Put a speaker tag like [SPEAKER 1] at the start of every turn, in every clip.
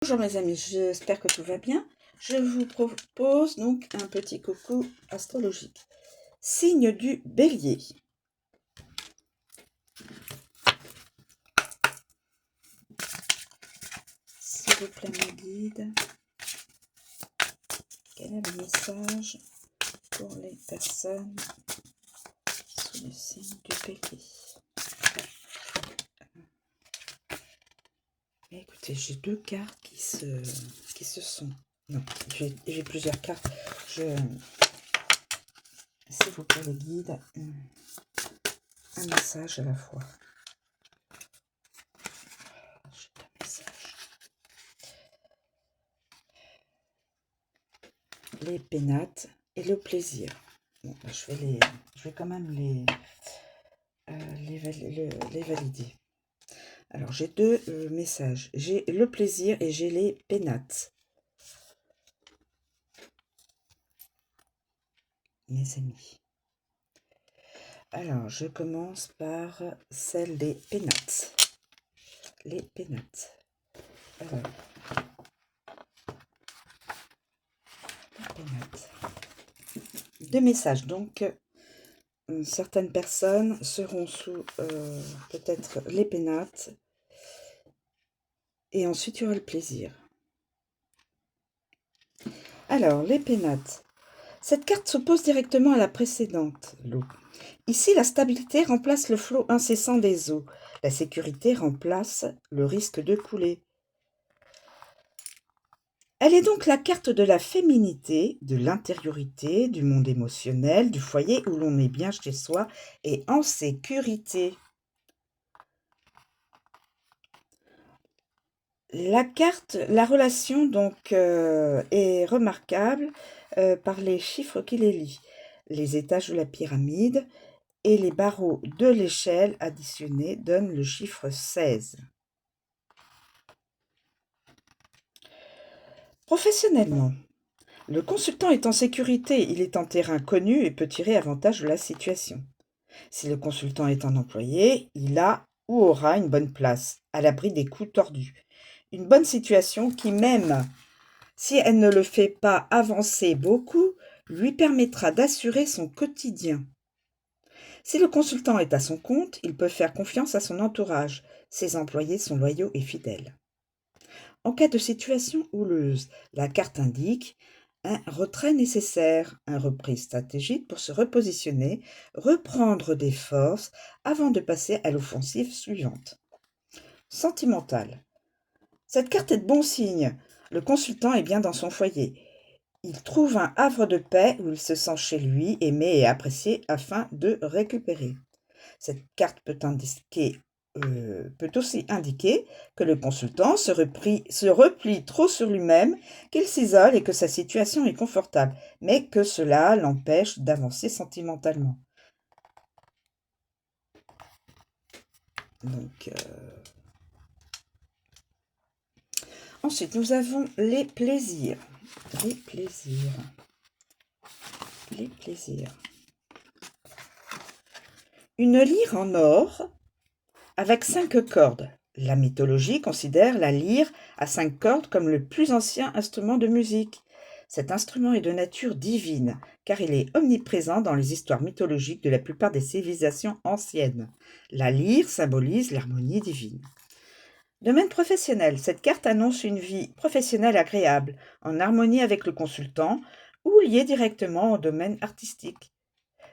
[SPEAKER 1] Bonjour mes amis, j'espère que tout va bien. Je vous propose donc un petit coucou astrologique. Signe du Bélier. S'il vous plaît mon guide, quel est le message pour les personnes sous le signe du Bélier? Écoutez, j'ai deux cartes qui se sont... Non, j'ai plusieurs cartes. S'il vous plaît les guides, un message à la fois. J'ai un message. Les pénates et le plaisir. Bon, je vais quand même les valider. Alors, j'ai deux messages. J'ai le plaisir et j'ai les pénates. Mes amis. Alors, je commence par celle des pénates. Les pénates. Alors, les pénates. Deux messages. Donc, certaines personnes seront sous peut-être les pénates. Et ensuite, il y aura le plaisir. Alors, les pénates. Cette carte s'oppose directement à la précédente, l'eau. Ici, la stabilité remplace le flot incessant des eaux. La sécurité remplace le risque de couler. Elle est donc la carte de la féminité, de l'intériorité, du monde émotionnel, du foyer où l'on est bien chez soi et en sécurité. La relation donc est remarquable par les chiffres qui les lient. Les étages de la pyramide et les barreaux de l'échelle additionnés donnent le chiffre 16. Professionnellement, le consultant est en sécurité, il est en terrain connu et peut tirer avantage de la situation. Si le consultant est un employé, il a ou aura une bonne place, à l'abri des coups tordus. Une bonne situation qui, même si elle ne le fait pas avancer beaucoup, lui permettra d'assurer son quotidien. Si le consultant est à son compte, il peut faire confiance à son entourage. Ses employés sont loyaux et fidèles. En cas de situation houleuse, la carte indique un retrait nécessaire, un repris stratégique pour se repositionner, reprendre des forces avant de passer à l'offensive suivante. Sentimental. Cette carte est de bon signe. Le consultant est bien dans son foyer. Il trouve un havre de paix où il se sent chez lui, aimé et apprécié afin de récupérer. Cette carte peut aussi indiquer que le consultant se replie trop sur lui-même, qu'il s'isole et que sa situation est confortable, mais que cela l'empêche d'avancer sentimentalement. Donc, ensuite, nous avons les plaisirs. Les plaisirs. Les plaisirs. Une lyre en or avec 5 cordes. La mythologie considère la lyre à 5 cordes comme le plus ancien instrument de musique. Cet instrument est de nature divine, car il est omniprésent dans les histoires mythologiques de la plupart des civilisations anciennes. La lyre symbolise l'harmonie divine. Domaine professionnel. Cette carte annonce une vie professionnelle agréable, en harmonie avec le consultant ou liée directement au domaine artistique.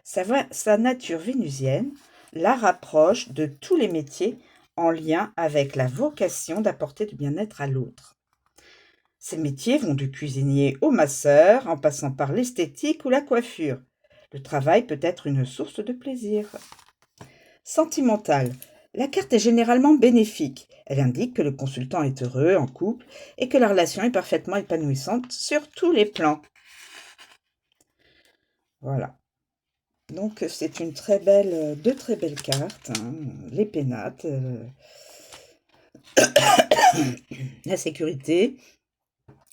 [SPEAKER 1] Sa nature vénusienne la rapproche de tous les métiers en lien avec la vocation d'apporter du bien-être à l'autre. Ces métiers vont du cuisinier au masseur, en passant par l'esthétique ou la coiffure. Le travail peut être une source de plaisir. Sentimental. La carte est généralement bénéfique. Elle indique que le consultant est heureux en couple et que la relation est parfaitement épanouissante sur tous les plans. Voilà. Donc c'est une deux très belles cartes, hein, les pénates, la sécurité,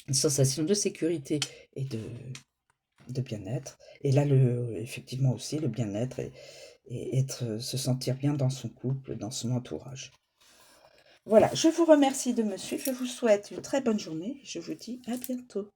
[SPEAKER 1] une sensation de sécurité et de bien-être. Et là, effectivement aussi, le bien-être et se sentir bien dans son couple, dans son entourage. Voilà, je vous remercie de me suivre, je vous souhaite une très bonne journée et je vous dis à bientôt.